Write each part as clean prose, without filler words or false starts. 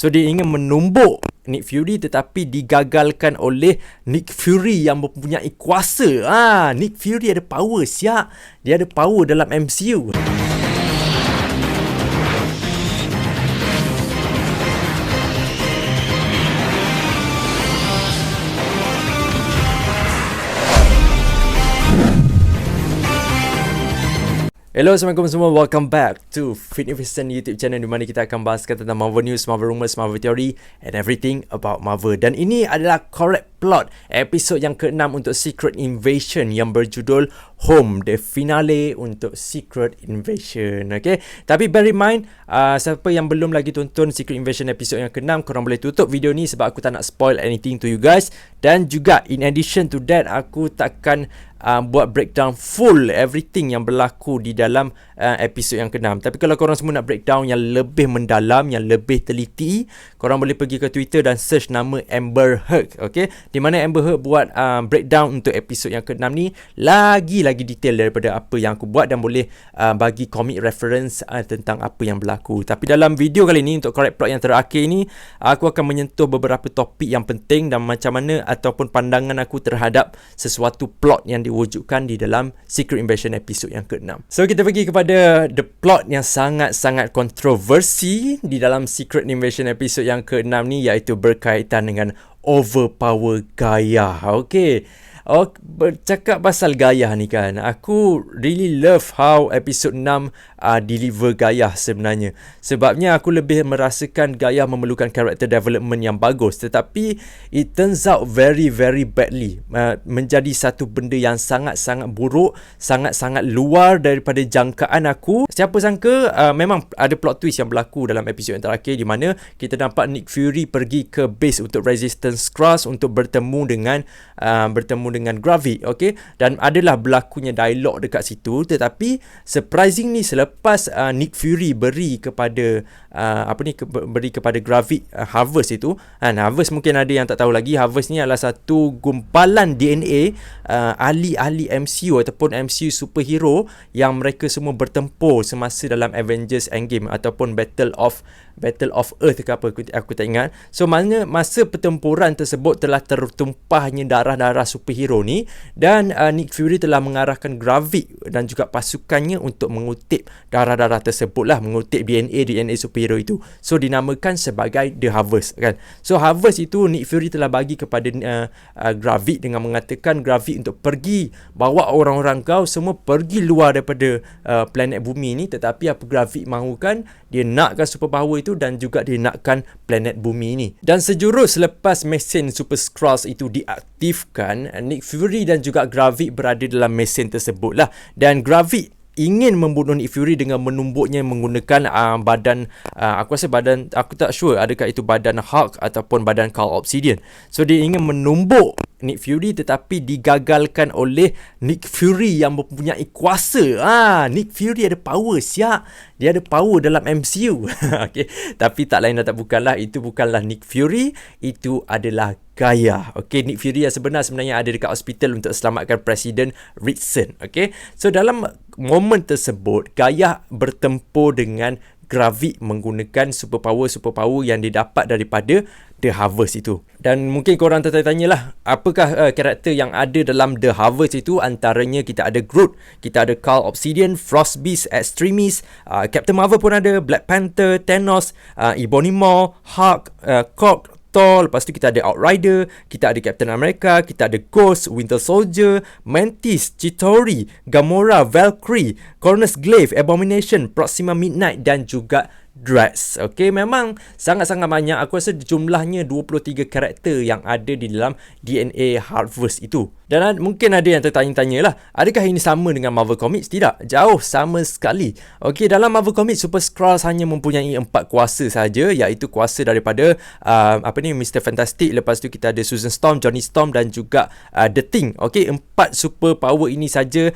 So dia ingin menumbuk Nick Fury tetapi digagalkan oleh Nick Fury yang mempunyai kuasa. Nick Fury ada power, siap. Dia ada power dalam MCU. Hello, Assalamualaikum semua. Welcome back to Fitnificent YouTube channel di mana kita akan bahaskan tentang Marvel News, Marvel Rumours, Marvel Theory and everything about Marvel. Dan ini adalah correct plot episod yang ke-6 untuk Secret Invasion yang berjudul Home, the finale untuk Secret Invasion. Okay, tapi bear in mind, siapa yang belum lagi tonton Secret Invasion episod yang ke-6, korang boleh tutup video ni sebab aku tak nak spoil anything to you guys. Dan juga in addition to that, aku takkan buat breakdown full everything yang berlaku di dalam episod yang ke-6. Tapi kalau korang semua nak breakdown yang lebih mendalam, yang lebih teliti, korang boleh pergi ke Twitter dan search nama Amber Heard, okay? Di mana Amber Heard buat breakdown untuk episod yang ke-6 ni lagi detail daripada apa yang aku buat, dan boleh bagi comic reference tentang apa yang berlaku. Tapi dalam video kali ni untuk correct plot yang terakhir ni, aku akan menyentuh beberapa topik yang penting dan macam mana ataupun pandangan aku terhadap sesuatu plot yang diwujudkan di dalam Secret Invasion episod yang ke-6. So kita pergi kepada the plot yang sangat-sangat kontroversi di dalam Secret Invasion episod yang ke-6 ni, iaitu berkaitan dengan overpower Gaia. Okay, bercakap pasal Gaia ni kan, aku really love how episod 6 deliver Gaia sebenarnya. Sebabnya aku lebih merasakan Gaia memerlukan character development yang bagus, tetapi it turns out very badly, menjadi satu benda yang sangat-sangat buruk, sangat-sangat luar daripada jangkaan aku. Siapa sangka memang ada plot twist yang berlaku dalam episod yang terakhir, di mana kita nampak Nick Fury pergi ke base untuk Resistance Cross untuk bertemu dengan Gravik, okay? Dan adalah berlakunya dialog dekat situ, tetapi surprisingly selepas Nick Fury beri kepada beri kepada Gravik Harvest itu, Harvest mungkin ada yang tak tahu lagi, Harvest ni adalah satu gumpalan DNA ahli-ahli MCU ataupun MCU superhero yang mereka semua bertempur semasa dalam Avengers Endgame ataupun Battle of Earth ke apa, aku tak ingat. So masa pertempuran tersebut telah tertumpahnya darah-darah superhero ni, dan Nick Fury telah mengarahkan Gravik dan juga pasukannya untuk mengutip darah-darah tersebut lah, mengutip DNA superhero itu. So dinamakan sebagai The Harvest kan. So Harvest itu Nick Fury telah bagi kepada Gravik dengan mengatakan Gravik untuk pergi bawa orang-orang kau semua pergi luar daripada planet bumi ni. Tetapi apa Gravik mahukan, dia nakkan superpower itu dan juga dia nakkan planet bumi ni. Dan sejurus selepas mesin Super Skrull itu diaktifkan, Nick Fury dan juga Gravik berada dalam mesin tersebut lah. Dan Gravik ingin membunuh Nick Fury dengan menumbuknya menggunakan badan, aku rasa badan, aku tak sure adakah itu badan Hulk ataupun badan Carl Obsidian. So dia ingin menumbuk Nick Fury tetapi digagalkan oleh Nick Fury yang mempunyai kuasa. Nick Fury ada power, siap. Dia ada power dalam MCU. Okay. Tapi tak lain dan tak bukanlah, itu bukanlah Nick Fury, itu adalah Gaia. Okay, Nick Fury yang sebenarnya ada dekat hospital untuk selamatkan Presiden Ritson. Okay, so dalam momen tersebut, Gaia bertempur dengan Gravik menggunakan superpower yang didapat daripada The Harvest itu. Dan mungkin korang tertanya lah, apakah karakter yang ada dalam The Harvest itu? Antaranya kita ada Groot, kita ada Carl Obsidian, Frostbeast, Extremis, Captain Marvel pun ada, Black Panther, Thanos, Ebony Maw, Hulk, Korg, Thor. Lepas tu kita ada Outrider, kita ada Captain America, kita ada Ghost, Winter Soldier, Mantis, Chitauri, Gamora, Valkyrie, Cronus Glaive, Abomination, Proxima Midnight dan juga Drax. Okay, memang sangat-sangat banyak. Aku rasa jumlahnya 23 karakter yang ada di dalam DNA Harvest itu. Dan mungkin ada yang tertanya-tanya lah, adakah ini sama dengan Marvel Comics? Tidak, jauh sama sekali. Okay, dalam Marvel Comics, Super Skrull hanya mempunyai 4 kuasa saja, iaitu kuasa daripada Mr. Fantastic. Lepas tu kita ada Susan Storm, Johnny Storm dan juga The Thing. Okay, 4 super power ini saja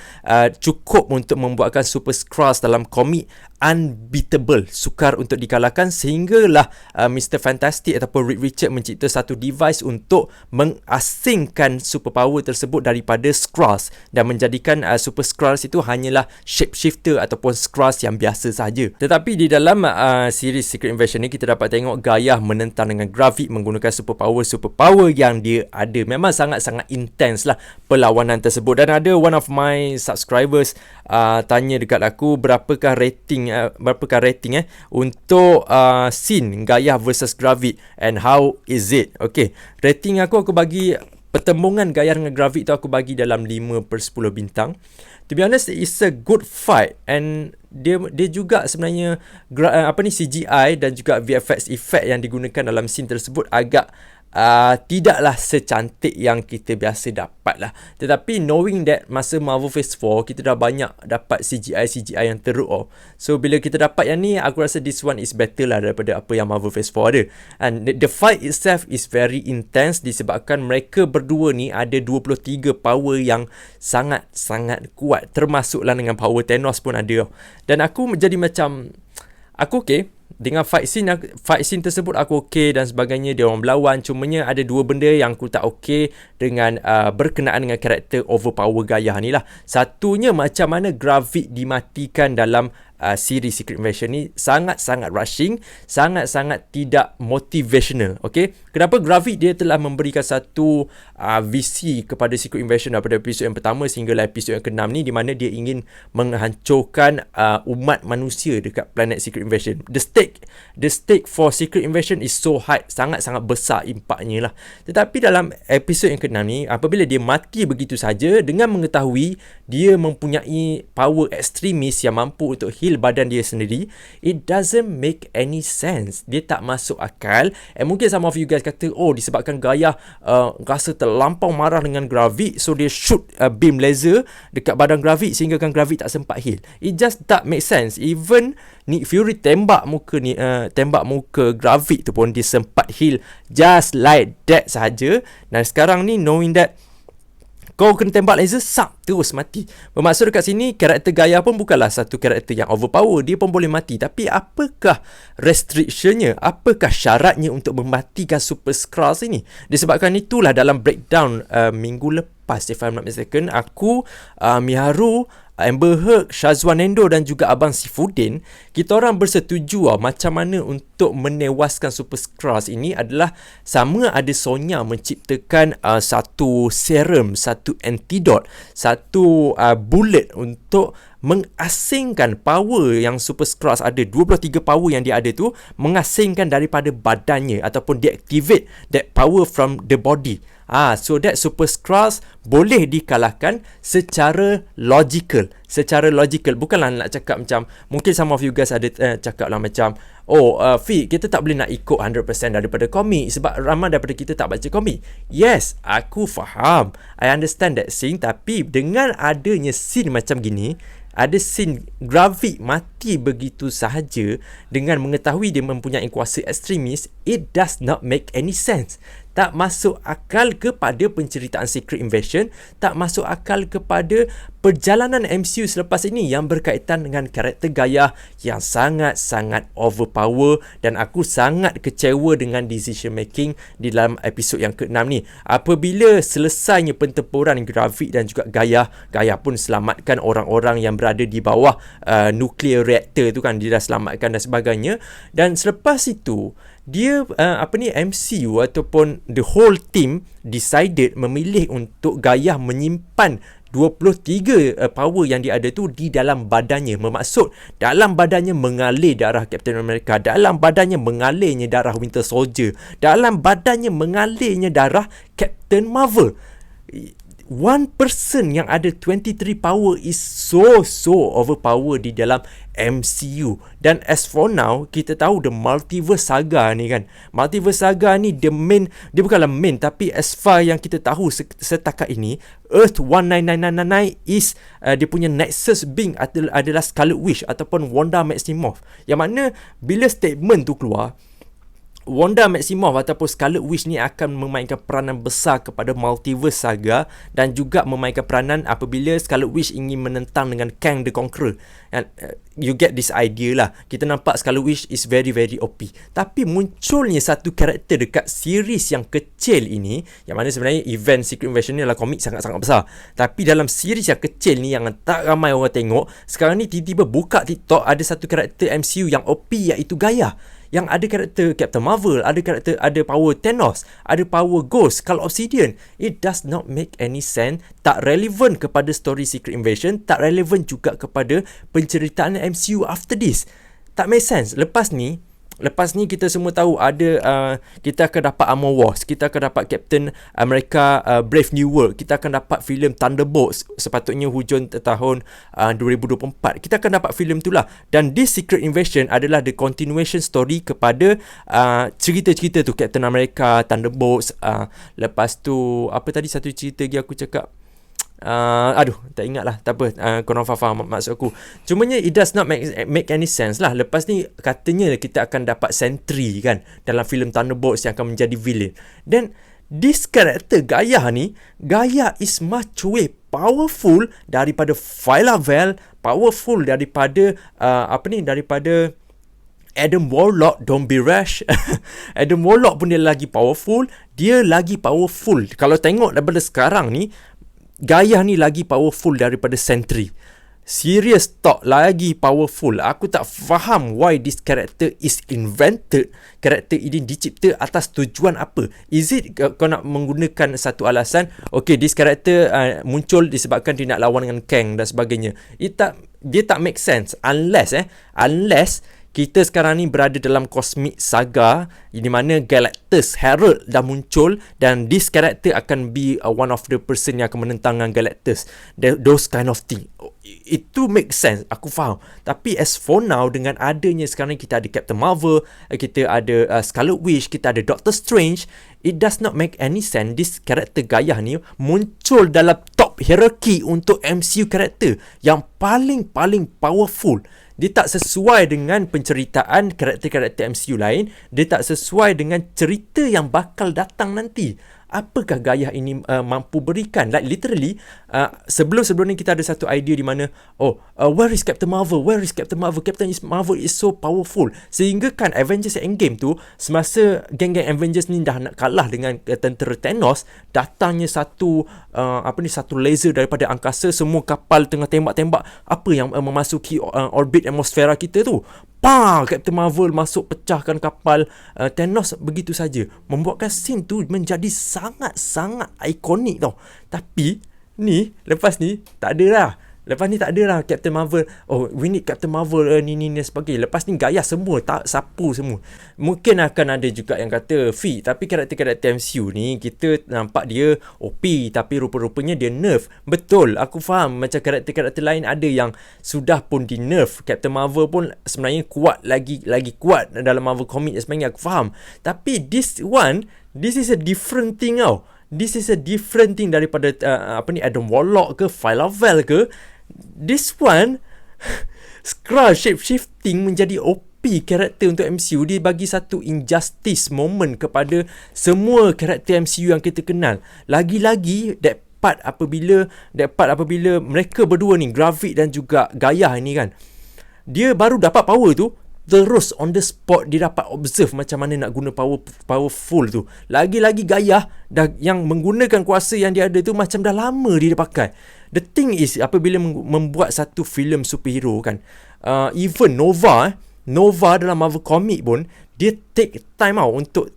cukup untuk membuatkan Super Skrull dalam komik unbeatable, sukar untuk dikalahkan, sehinggalah Mr. Fantastic ataupun Reed Richards mencipta satu device untuk mengasingkan superpower tersebut daripada Skrulls dan menjadikan Super Skrulls itu hanyalah shapeshifter ataupun Skrulls yang biasa sahaja. Tetapi di dalam series Secret Invasion ni kita dapat tengok Gaia menentang dengan Gravik menggunakan superpower yang dia ada. Memang sangat-sangat intens lah perlawanan tersebut. Dan ada one of my subscribers tanya dekat aku berapakah rating untuk scene Gaia versus Gravik and how is it. Okay, rating aku bagi pertembungan Gaia dengan Gravik tu aku bagi dalam 5/10 bintang. To be honest, it's a good fight and dia juga sebenarnya CGI dan juga VFX effect yang digunakan dalam scene tersebut agak tidaklah secantik yang kita biasa dapat lah. Tetapi knowing that masa Marvel Phase 4 kita dah banyak dapat CGI yang teruk. So bila kita dapat yang ni, aku rasa this one is better lah daripada apa yang Marvel Phase 4 ada. And the fight itself is very intense disebabkan mereka berdua ni ada 23 power yang sangat-sangat kuat. Termasuklah dengan power Thanos pun ada. Dan aku menjadi macam, aku okay dengan fight scene tersebut, aku okay dan sebagainya, dia orang berlawan. Cumanya ada dua benda yang aku tak okay dengan berkenaan dengan karakter overpower Gaia ni lah. Satunya, macam mana Gravik dimatikan dalam series Secret Invasion ni sangat-sangat rushing, sangat-sangat tidak motivational. Okay, kenapa Gravik dia telah memberikan satu visi kepada Secret Invasion daripada episod yang pertama sehinggalah episod yang ke-6 ni, di mana dia ingin menghancurkan umat manusia dekat planet Secret Invasion. The stake for Secret Invasion is so high, sangat-sangat besar impaknya lah. Tetapi dalam episod yang ke-6 ni, apabila dia mati begitu saja dengan mengetahui dia mempunyai power ekstremis yang mampu untuk heal badan dia sendiri, it doesn't make any sense. Dia tak masuk akal. And mungkin some of you guys kata, oh, disebabkan Gaia rasa terlampau marah dengan Gravik, so dia shoot beam laser dekat badan Gravik sehingga kan Gravik tak sempat heal. It just tak make sense. Even Nick Fury tembak muka Gravik tu pun dia sempat heal just like that sahaja. Dan sekarang ni, knowing that kau kena tembak laser, terus mati. Bermaksud dekat sini, karakter Gaia pun bukanlah satu karakter yang overpower. Dia pun boleh mati. Tapi apakah restrictionnya? Apakah syaratnya untuk mematikan Super Skrulls ini? Disebabkan itulah dalam breakdown minggu lepas, if I'm not mistaken, aku, Miharu, Amber Heard, Shazwan Endo dan juga Abang Sifudin, kita orang bersetuju macam mana untuk menewaskan Super Skrulls ini adalah sama ada Sonya menciptakan satu serum, satu antidote, satu bullet untuk mengasingkan power yang Super Skrulls ada. 23 power yang dia ada tu mengasingkan daripada badannya ataupun deactivate that power from the body. So that Super Skrulls boleh dikalahkan secara logical. Bukanlah nak cakap macam, mungkin some of you guys ada cakap lah macam, Fi, kita tak boleh nak ikut 100% daripada komik sebab ramai daripada kita tak baca komik. Yes, aku faham, I understand that scene. Tapi dengan adanya scene macam gini, ada scene Gravik mati begitu sahaja dengan mengetahui dia mempunyai kuasa ekstremis, it does not make any sense. Tak masuk akal kepada penceritaan Secret Invasion, tak masuk akal kepada perjalanan MCU selepas ini yang berkaitan dengan karakter Gaia yang sangat-sangat overpower. Dan aku sangat kecewa dengan decision making di dalam episod yang ke-6 ni. Apabila selesainya pertempuran Gravik dan juga Gaia pun selamatkan orang-orang yang berada di bawah nuclear reactor tu kan, dia dah selamatkan dan sebagainya. Dan selepas itu, dia MCU ataupun the whole team decided memilih untuk Gaia menyimpan 23 power yang dia ada tu di dalam badannya. Bermaksud dalam badannya mengalir darah Captain America, dalam badannya mengalirnya darah Winter Soldier, dalam badannya mengalirnya darah Captain Marvel. One person yang ada 23 power is so overpower di dalam MCU. Dan as for now, kita tahu the Multiverse Saga ni kan, Multiverse Saga ni dia bukanlah main, tapi as far yang kita tahu setakat ini, Earth 19999 is dia punya Nexus being adalah Scarlet Witch ataupun Wanda Maximoff. Yang mana bila statement tu keluar, Wanda Maximoff ataupun Scarlet Witch ni akan memainkan peranan besar kepada Multiverse Saga dan juga memainkan peranan apabila Scarlet Witch ingin menentang dengan Kang the Conqueror. You get this idea lah. Kita nampak Scarlet Witch is very very OP. Tapi munculnya satu karakter dekat series yang kecil ini, yang mana sebenarnya event Secret Invasion ni adalah komik sangat-sangat besar. Tapi dalam series yang kecil ni yang tak ramai orang tengok, sekarang ni tiba-tiba buka TikTok ada satu karakter MCU yang OP iaitu Gaia. Yang ada karakter Captain Marvel, ada power Thanos, ada power Ghost, kalau Obsidian. It does not make any sense. Tak relevan kepada story Secret Invasion, tak relevan juga kepada penceritaan MCU after this. Tak make sense. Lepas ni kita semua tahu ada kita akan dapat Armor Wars, kita akan dapat Captain America Brave New World, kita akan dapat filem Thunderbolts sepatutnya hujung tahun 2024. Kita akan dapat filem itulah. Dan this Secret Invasion adalah the continuation story kepada cerita-cerita tu, Captain America, Thunderbolts, lepas tu apa tadi satu cerita lagi aku cakap, tak ingat lah. Tak apa, korang faham maksud aku. Cumanya it does not make any sense lah. Lepas ni katanya kita akan dapat Sentry kan dalam filem Thunderbolts yang akan menjadi villain. Dan this character Gaia ni, Gaia is much way powerful daripada Phyla-Vell, powerful daripada daripada Adam Warlock. Don't be rash. Adam Warlock pun dia lagi powerful. Kalau tengok daripada sekarang ni, Gaia ni lagi powerful daripada Sentry. Serious talk, lagi powerful. Aku tak faham why this character is invented. Karakter ini dicipta atas tujuan apa? Is it kau nak menggunakan satu alasan, okay, this character muncul disebabkan dia nak lawan dengan Kang dan sebagainya. Dia tak make sense unless kita sekarang ni berada dalam Cosmic Saga di mana Galactus Herald dah muncul dan this character akan be one of the person yang akan menentang dengan Galactus. Those kind of thing. Itu make sense, aku faham. Tapi as for now, dengan adanya sekarang kita ada Captain Marvel, kita ada Scarlet Witch, kita ada Doctor Strange, it does not make any sense this character Gaia ni muncul dalam top hierarchy untuk MCU character yang paling powerful. Dia tak sesuai dengan penceritaan karakter-karakter MCU lain. Dia tak sesuai dengan cerita yang bakal datang nanti. Apakah Gaia ini mampu berikan? Like literally, sebelum ni kita ada satu idea di mana, where is Captain Marvel? Captain Marvel is so powerful. Sehingga kan Avengers Endgame tu, semasa geng-geng Avengers ni dah nak kalah dengan tentera Thanos, datangnya satu laser daripada angkasa, semua kapal tengah tembak-tembak apa yang memasuki orbit atmosfera kita tu. Captain Marvel masuk pecahkan kapal Thanos begitu saja. Membuatkan scene tu menjadi sangat-sangat ikonik tau. Tapi lepas ni tak ada lah. Captain Marvel. We need Captain Marvel ni sebagainya. Lepas ni Gaia semua tak sapu semua. Mungkin akan ada juga yang kata tapi karakter-karakter MCU ni kita nampak dia OP tapi rupa-rupanya dia nerf. Betul, aku faham. Macam karakter-karakter lain ada yang sudah pun di nerf. Captain Marvel pun sebenarnya kuat, lagi kuat dalam Marvel Comics dan sebagainya, aku faham. Tapi this is a different thing tau. This is a different thing daripada Adam Warlock ke Phyla-Vell ke. This one Skrull shape-shifting menjadi OP karakter untuk MCU. Dia bagi satu injustice moment kepada semua karakter MCU yang kita kenal. Lagi-lagi that part apabila mereka berdua ni, Gravik dan juga Gaia ni kan, dia baru dapat power tu, terus on the spot dia dapat observe macam mana nak guna powerful tu. Lagi-lagi Gaia yang menggunakan kuasa yang dia ada tu macam dah lama dia pakai. The thing is, apabila membuat satu filem superhero kan, even Nova dalam Marvel Comic pun, dia take time untuk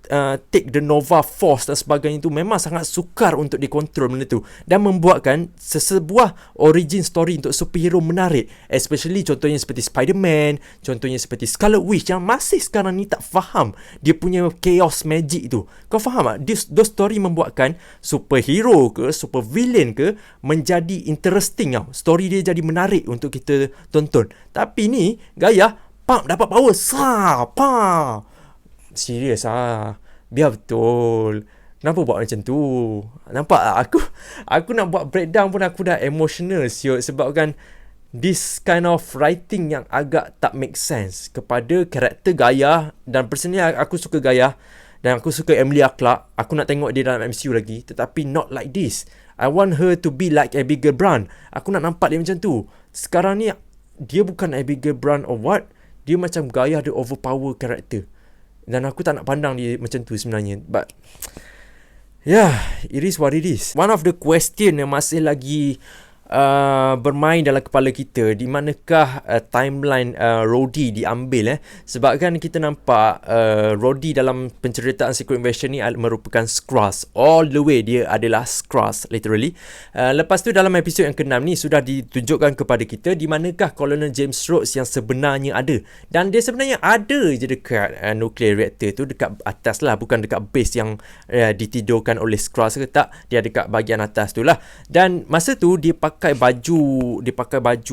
take the Nova Force dan sebagainya tu. Memang sangat sukar untuk dikontrol benda tu, dan membuatkan sebuah origin story untuk superhero menarik. Especially contohnya seperti Spider-Man, contohnya seperti Scarlet Witch yang masih sekarang ni tak faham dia punya chaos magic tu. Kau faham tak? Those story membuatkan superhero ke super villain ke menjadi interesting tau. Story dia jadi menarik untuk kita tonton. Tapi ni Gaia dapat power. Serius biar betul. Kenapa buat macam tu? Nampak tak? Aku nak buat breakdown pun aku dah emotional siut. Sebab kan this kind of writing yang agak tak make sense kepada karakter Gaia. Dan personally aku suka Gaia dan aku suka Emilia Clarke. Aku nak tengok dia dalam MCU lagi, tetapi not like this. I want her to be like Abigail Brand. Aku nak nampak dia macam tu. Sekarang ni dia bukan Abigail Brand or what. Dia macam Gaia, dia overpower karakter. Dan aku tak nak pandang dia macam tu sebenarnya. But yeah, it is what it is. One of the question yang masih lagi bermain dalam kepala kita, di manakah timeline Rhodey diambil sebab kan kita nampak Rhodey dalam penceritaan Secret Invasion ni merupakan Skrull all the way. Dia adalah Skrull literally. Lepas tu dalam episod yang ke-6 ni sudah ditunjukkan kepada kita di manakah Colonel James Rhodes yang sebenarnya ada, dan dia sebenarnya ada je dekat nuclear reactor tu, dekat atas lah, bukan dekat base yang ditidurkan oleh Skrull ke tak, dia dekat bahagian atas tu lah. Dan masa tu dia pakai baju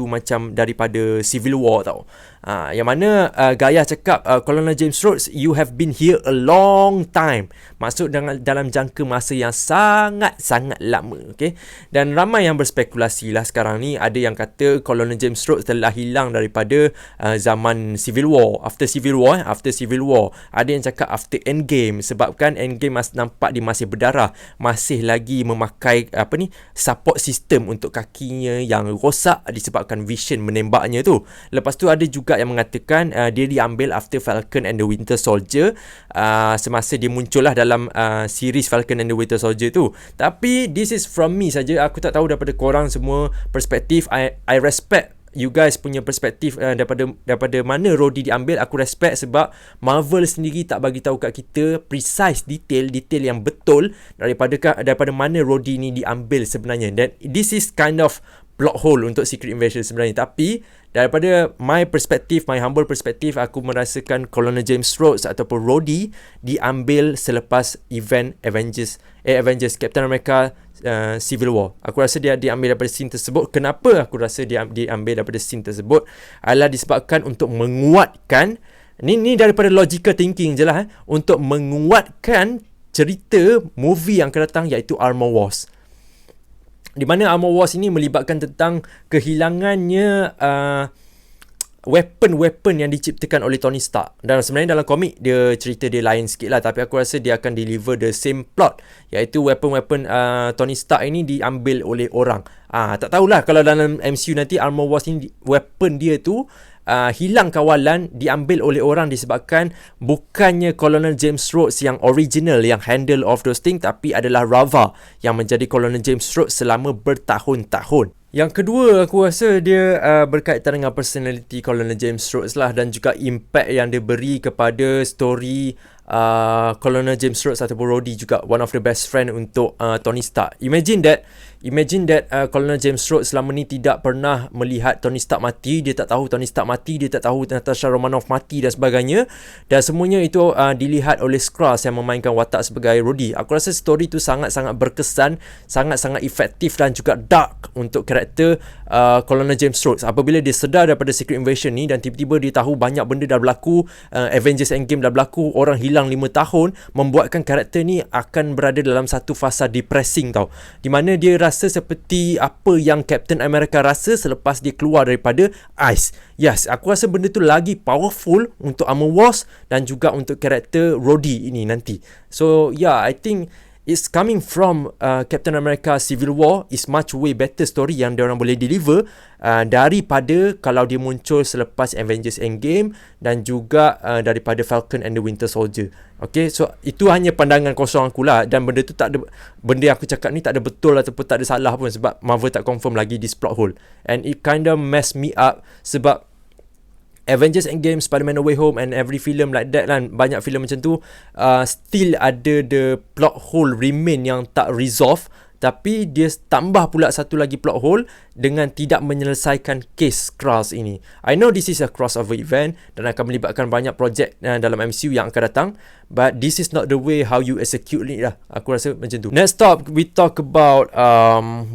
macam daripada Civil War tau. Yang mana Gaia cakap, Colonel James Rhodes, you have been here a long time. Maksud dalam jangka masa yang sangat-sangat lama. Okay? Dan ramai yang berspekulasi lah sekarang ni. Ada yang kata Colonel James Rhodes telah hilang daripada zaman Civil War. After Civil War. Ada yang cakap after Endgame. Sebabkan Endgame nampak dia masih berdarah. Masih lagi memakai support system untuk kakinya yang rosak disebabkan Vision menembaknya tu. Lepas tu ada juga yang mengatakan dia diambil after Falcon and the Winter Soldier, semasa dia muncul lah dalam series Falcon and the Winter Soldier tu. Tapi this is from me saja. Aku tak tahu daripada korang semua perspektif. I respect you guys punya perspektif daripada mana Rhodey diambil. Aku respect sebab Marvel sendiri tak bagi tahu kat kita precise detail yang betul daripada mana Rhodey ni diambil sebenarnya. Dan this is kind of plot hole untuk Secret Invasion sebenarnya. Tapi daripada my humble perspektif, aku merasakan Colonel James Rhodes ataupun Rhodey diambil selepas event Avengers Captain America Civil War. Aku rasa dia diambil daripada scene tersebut. Kenapa aku rasa dia diambil daripada scene tersebut adalah disebabkan untuk menguatkan, ni daripada logical thinking je lah, untuk menguatkan cerita movie yang akan datang, iaitu Armor Wars. Di mana Armor Wars ini melibatkan tentang kehilangannya weapon yang diciptakan oleh Tony Stark. Dan sebenarnya dalam komik dia cerita dia lain sikit lah, tapi aku rasa dia akan deliver the same plot, iaitu weapon Tony Stark ini diambil oleh orang. Tak tahulah kalau dalam MCU nanti Armor Wars ni weapon dia tu hilang kawalan, diambil oleh orang disebabkan bukannya Colonel James Rhodes yang original yang handle of those things, tapi adalah Rava yang menjadi Colonel James Rhodes selama bertahun-tahun. Yang kedua, aku rasa dia berkaitan dengan personality Colonel James Rhodes lah, dan juga impact yang dia beri kepada story Colonel James Rhodes ataupun Rhodey, juga one of the best friend untuk Tony Stark. Imagine that Colonel James Rhodes selama ni tidak pernah melihat Tony Stark mati. Dia tak tahu Tony Stark mati, dia tak tahu Natasha Romanoff mati dan sebagainya. Dan semuanya itu dilihat oleh Skrull yang memainkan watak sebagai Rhodey. Aku rasa story tu sangat-sangat berkesan, sangat-sangat efektif dan juga dark untuk karakter Colonel James Rhodes. Apabila dia sedar daripada Secret Invasion ni dan tiba-tiba dia tahu banyak benda dah berlaku, Avengers Endgame dah berlaku, orang hilang 5 tahun, membuatkan karakter ni akan berada dalam satu fasa depressing tau. Di mana dia rasa seperti apa yang Captain America rasa selepas dia keluar daripada ice. Yes, aku rasa benda tu lagi powerful untuk Armor Wars dan juga untuk karakter Rhodey ini nanti. So yeah, I think it's coming from Captain America Civil War is much way better story yang diorang boleh deliver daripada kalau dia muncul selepas Avengers Endgame dan juga daripada Falcon and the Winter Soldier. Okay, so itu hanya pandangan kosong aku lah, dan benda tu tak ada, benda yang aku cakap ni tak ada betul ataupun tak ada salah pun, sebab Marvel tak confirm lagi this plot hole, and it kind of mess me up sebab Avengers Endgame, Spider-Man No Way Home and every film like that kan, banyak filem macam tu still ada the plot hole remain yang tak resolve, tapi dia tambah pula satu lagi plot hole dengan tidak menyelesaikan case Skrulls ini. I know this is a crossover event dan akan melibatkan banyak projek dalam MCU yang akan datang, but this is not the way how you execute it lah. Aku rasa macam tu. Next stop, we talk about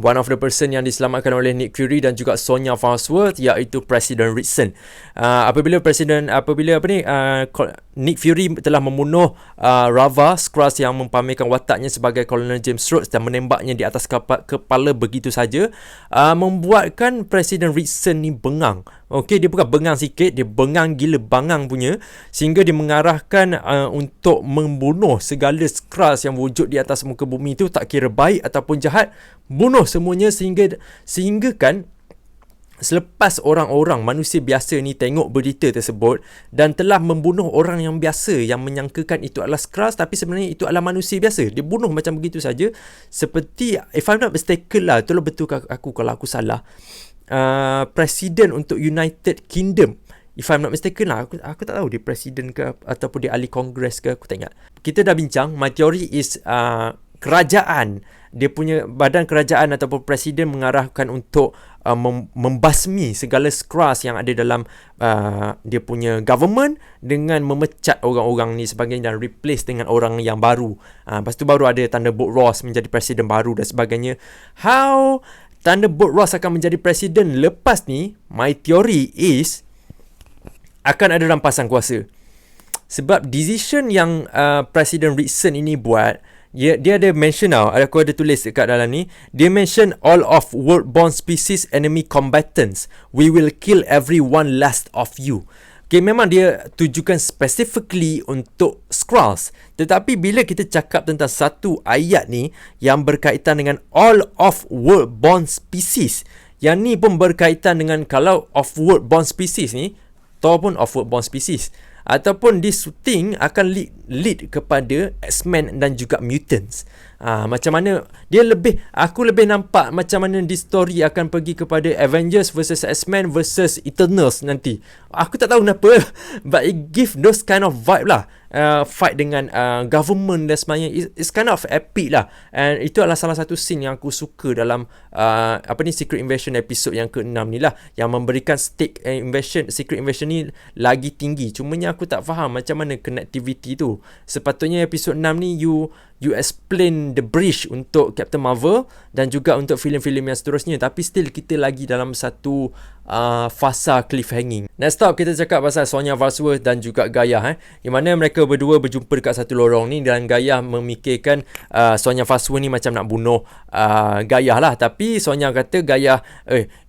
one of the person yang diselamatkan oleh Nick Fury dan juga Sonya Farnsworth, iaitu Presiden Ritson. Apabila Nick Fury telah membunuh Rava Skrull yang mempamerkan wataknya sebagai Colonel James Rhodes dan menembaknya di atas kepala begitu saja, membuatkan Presiden Ritson ni bengang. Okey, dia bukan bengang sikit, dia bengang gila bangang punya, sehingga dia mengarahkan untuk membunuh segala Skrulls yang wujud di atas muka bumi itu, tak kira baik ataupun jahat, bunuh semuanya sehingga kan selepas orang-orang manusia biasa ni tengok berita tersebut dan telah membunuh orang yang biasa yang menyangkakan itu adalah Skrulls, tapi sebenarnya itu adalah manusia biasa. Dia bunuh macam begitu saja. Seperti, if I'm not mistaken lah, tolong betul aku kalau aku salah, Presiden untuk United Kingdom, if I'm not mistaken lah, aku tak tahu dia presiden ke ataupun dia ahli kongres ke, aku tak ingat. Kita dah bincang, my theory is kerajaan, dia punya badan kerajaan ataupun presiden mengarahkan untuk membasmi segala Skrulls yang ada dalam dia punya government dengan memecat orang-orang ni sebagainya dan replace dengan orang yang baru. Lepas tu baru ada Thunderbolt Ross menjadi presiden baru dan sebagainya. How Thunderbolt Ross akan menjadi presiden lepas ni, my theory is akan ada rampasan kuasa. Sebab decision yang Presiden Ritson ini buat, dia ada mention tau, aku ada tulis dekat dalam ni, dia mention all of world-born species enemy combatants, we will kill every one last of you. Okay, memang dia tujukan specifically untuk Skrulls. Tetapi bila kita cakap tentang satu ayat ni yang berkaitan dengan all of world-born species, yang ni pun berkaitan dengan kalau of world-born species ni, Thor pun of world-born species, ataupun this thing akan lead kepada X-Men dan juga mutants. Macam mana dia aku lebih nampak macam mana this story akan pergi kepada Avengers versus X-Men versus Eternals nanti. Aku tak tahu kenapa, but it give those kind of vibe lah. Fight dengan government dan sebagainya, it's kind of epic lah. And itu adalah salah satu scene yang aku suka dalam Secret Invasion episode yang ke-6 ni lah, yang memberikan stake Secret Invasion ni lagi tinggi. Cumanya aku tak faham macam mana connectivity tu. Sepatutnya episode 6 ni you explain the bridge untuk Captain Marvel dan juga untuk filem-filem yang seterusnya, tapi still kita lagi dalam satu fasa cliffhanging. Next stop, kita cakap pasal Sonya Farnsworth dan juga Gaia, di mana mereka berdua berjumpa dekat satu lorong ni dan Gaia memikirkan Sonya Farnsworth ni macam nak bunuh Gaia lah, tapi Sonya kata Gaia,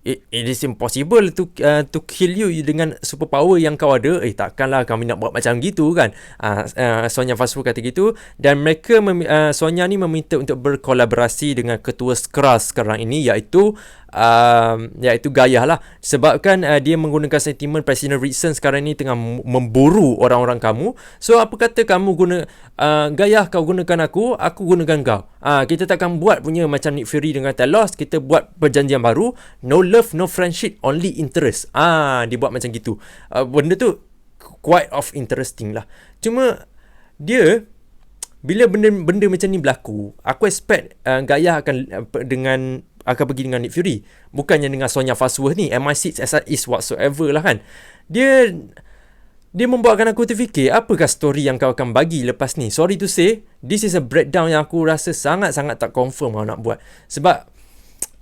it is impossible to kill you dengan superpower yang kau ada. Takkanlah kami nak buat macam gitu kan. Sonya Farnsworth kata gitu, dan mereka Sonya ni meminta untuk berkolaborasi dengan ketua Skrulls sekarang ini, iaitu Gaia lah, sebabkan dia menggunakan sentimen Presiden Ritson sekarang ni tengah memburu orang-orang kamu. So apa kata kamu guna Gaia, kau gunakan aku gunakan kau. Kita takkan buat punya macam Nick Fury dengan Talos, kita buat perjanjian baru, no love, no friendship, only interest. Dia buat macam gitu. Benda tu quite of interesting lah. Cuma dia, bila benda macam ni berlaku, aku expect Gaia akan pergi dengan Nick Fury, bukannya dengan Sonya Farnsworth ni, MI6 as is whatsoever lah kan. Dia membuatkan aku terfikir, apakah story yang kau akan bagi lepas ni. Sorry to say, this is a breakdown yang aku rasa sangat-sangat tak confirm kau nak buat. Sebab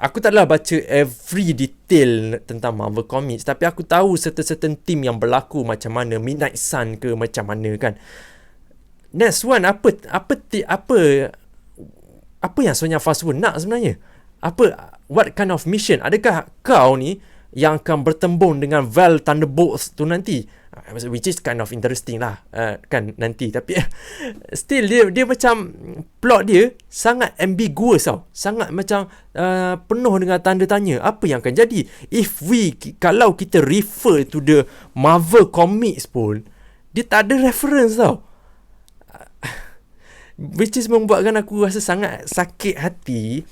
aku taklah baca every detail tentang Marvel Comics, tapi aku tahu certain team yang berlaku macam mana, Midnight Sun ke macam mana kan. Next one, apa yang Sonya Farnsworth nak sebenarnya? What kind of mission? Adakah kau ni yang akan bertembung dengan Val Thunderbolts tu nanti? Which is kind of interesting lah, kan nanti. Tapi still dia macam plot dia sangat ambiguous tau. Sangat macam penuh dengan tanda tanya. Apa yang akan jadi? Kalau kita refer to the Marvel Comics pun, dia tak ada reference tau. Which is membuatkan aku rasa sangat sakit hati.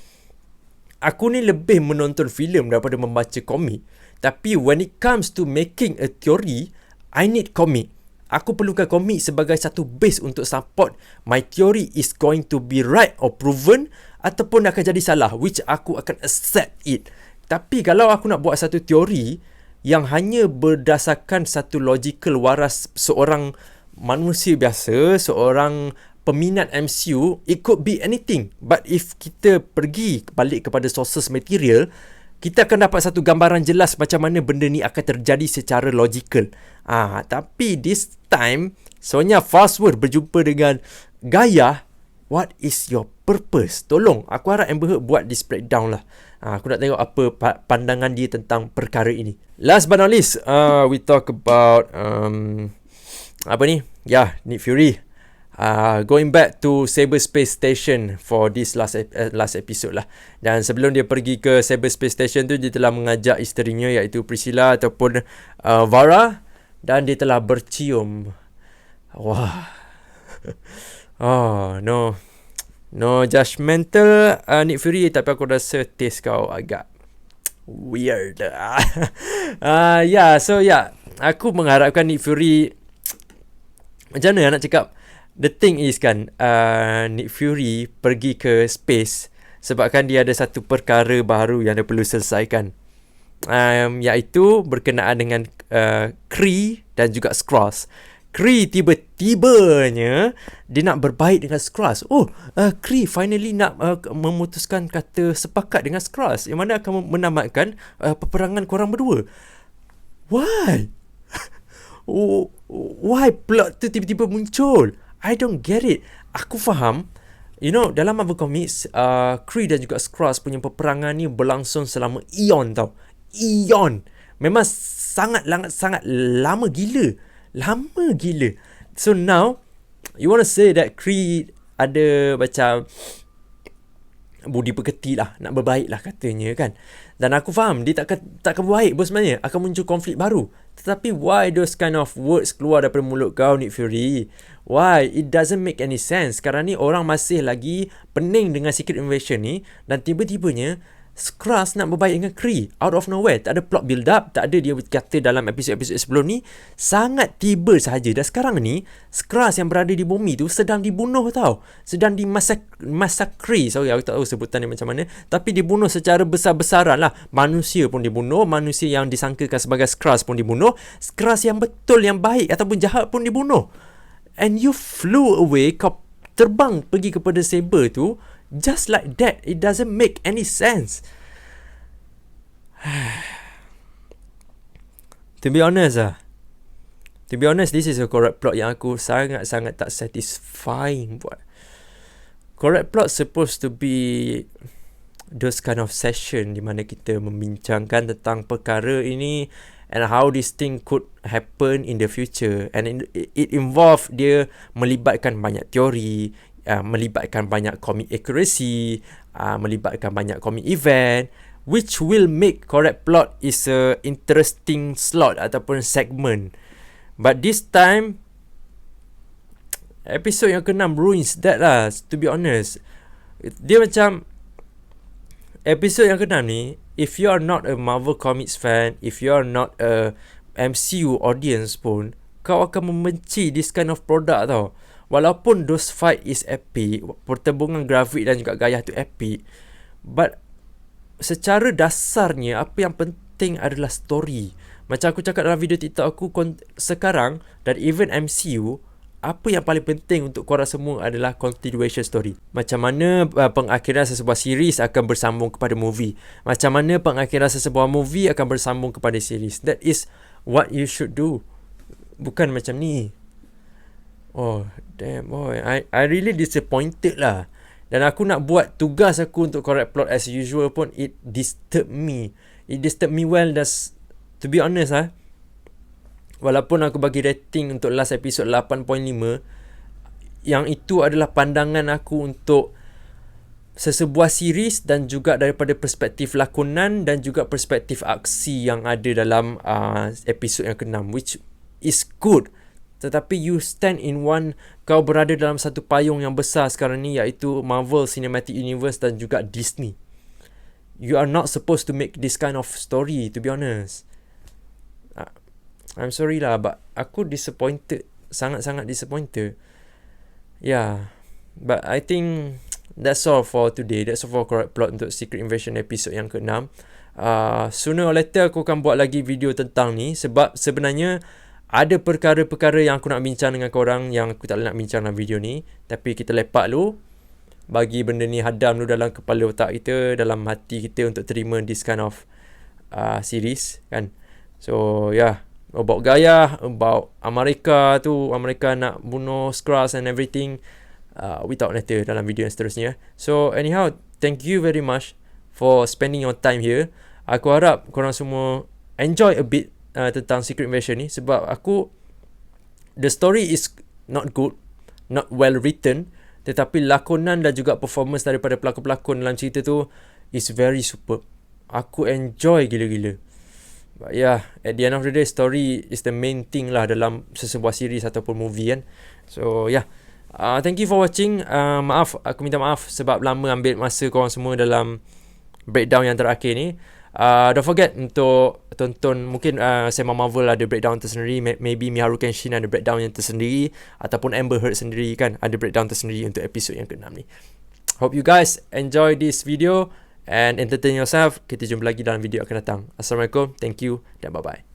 Aku ni lebih menonton filem daripada membaca komik. Tapi when it comes to making a theory, I need komik. Aku perlukan komik sebagai satu base untuk support my theory is going to be right or proven, ataupun akan jadi salah, which aku akan accept it. Tapi kalau aku nak buat satu teori yang hanya berdasarkan satu logical waras seorang manusia biasa, seorang peminat MCU, it could be anything. But if kita pergi balik kepada sources material, kita akan dapat satu gambaran jelas macam mana benda ni akan terjadi secara logical. Tapi this time, Sonya Farnsworth berjumpa dengan Gaia. What is your purpose? Tolong, aku harap Amber Heard buat this breakdown lah. Aku nak tengok apa pandangan dia tentang perkara ini. Last but not least, we talk about Nick Fury. Going back to Cyberspace Station for this last episode lah. Dan sebelum dia pergi ke Cyberspace Station tu, dia telah mengajak isterinya iaitu Priscilla ataupun Vara, dan dia telah bercium. Wah. No judgmental Nick Fury, tapi aku rasa taste kau agak weird. Aku mengharapkan Nick Fury, macam mana nak cakap, the thing is kan, Nick Fury pergi ke space sebabkan dia ada satu perkara baru yang dia perlu selesaikan, iaitu berkenaan dengan Kree dan juga Skrull. Kree tiba-tibanya dia nak berbaik dengan Skrull. Kree finally nak memutuskan kata sepakat dengan Skrull, yang mana akan menamatkan peperangan korang berdua. Why? Why plot tu tiba-tiba muncul? I don't get it. Aku faham, dalam Marvel Comics, Kree dan juga Skrull punya peperangan ni berlangsung selama eon tau. Eon. Memang sangat lama gila. So now, you want to say that Kree ada macam budi pekerti lah, nak berbaik lah katanya kan. Dan aku faham, dia takkan berbaik pun sebenarnya. Akan muncul konflik baru. Tetapi why those kind of words keluar daripada mulut kau, Nick Fury? Why? It doesn't make any sense. Sekarang ni orang masih lagi pening dengan Secret Invasion ni, dan tiba-tibanya Skrull nak berbaik dengan Kree out of nowhere. Tak ada plot build up, tak ada dia kata dalam episod-episod sebelum ni. Sangat tiba sahaja. Dan sekarang ni Skrull yang berada di bumi tu sedang dibunuh tau. Sedang dimasakri. Sorry, aku tak tahu sebutan dia macam mana. Tapi dibunuh secara besar-besaran lah. Manusia pun dibunuh, manusia yang disangkakan sebagai Skrull pun dibunuh, Skrull yang betul, yang baik ataupun jahat pun dibunuh. And you flew away, kau terbang pergi kepada Saber tu just like that. It doesn't make any sense. To be honest, this is a correct plot yang aku sangat-sangat tak satisfying buat. Correct plot supposed to be those kind of session di mana kita membincangkan tentang perkara ini and how this thing could happen in the future. And it involve dia melibatkan banyak teori, melibatkan banyak comic accuracy, melibatkan banyak comic event, which will make correct plot is a interesting slot ataupun segment. But this time, episode yang ke-6 ruins that lah, to be honest. Dia macam, episode yang ke-6 ni, if you are not a Marvel Comics fan, if you are not a MCU audience pun, kau akan membenci this kind of product tau. Walaupun those fight is epic, pertembungan grafik dan juga gaya tu epic, but secara dasarnya apa yang penting adalah story. Macam aku cakap dalam video TikTok aku sekarang, dan even MCU, apa yang paling penting untuk korang semua adalah continuation story. Macam mana pengakhiran sesebuah series akan bersambung kepada movie. Macam mana pengakhiran sesebuah movie akan bersambung kepada series. That is what you should do. Bukan macam ni. Oh, damn boy. I really disappointed lah. Dan aku nak buat tugas aku untuk correct plot as usual pun, it disturbed me. It disturbed me well. That's, to be honest walaupun aku bagi rating untuk last episode 8.5, yang itu adalah pandangan aku untuk sesebuah series dan juga daripada perspektif lakonan dan juga perspektif aksi yang ada dalam episod yang ke-6, which is good. Tetapi you stand in one, kau berada dalam satu payung yang besar sekarang ni, iaitu Marvel Cinematic Universe dan juga Disney. You are not supposed to make this kind of story, to be honest. I'm sorry lah, but aku disappointed. Sangat-sangat disappointed. Yeah. But I think that's all for today. That's all for correct plot untuk Secret Invasion episode yang ke-6. Sooner or later aku akan buat lagi video tentang ni, sebab sebenarnya ada perkara-perkara yang aku nak bincang dengan korang yang aku tak boleh nak bincang dalam video ni. Tapi kita lepak dulu, bagi benda ni hadam dulu dalam kepala otak kita, dalam hati kita untuk terima this kind of series kan. So about Gaia, about Amerika nak bunuh Skrulls and everything, we talk later dalam video yang seterusnya. So anyhow, thank you very much for spending your time here. Aku harap korang semua enjoy a bit tentang Secret Invasion ni, sebab the story is not good, not well written, tetapi lakonan dan juga performance daripada pelakon-pelakon dalam cerita tu is very superb. Aku enjoy gila-gila. But at the end of the day, story is the main thing lah dalam sesebuah series ataupun movie kan. So thank you for watching. Aku minta maaf sebab lama ambil masa korang semua dalam breakdown yang terakhir ni. Don't forget untuk tonton, mungkin Sema Marvel ada breakdown tersendiri, maybe Miharu Kenshin ada breakdown yang tersendiri, ataupun Amber Heard sendiri kan ada breakdown tersendiri untuk episod yang ke-6 ni. Hope you guys enjoy this video and entertain yourself. Kita jumpa lagi dalam video akan datang. Assalamualaikum, thank you dan bye-bye.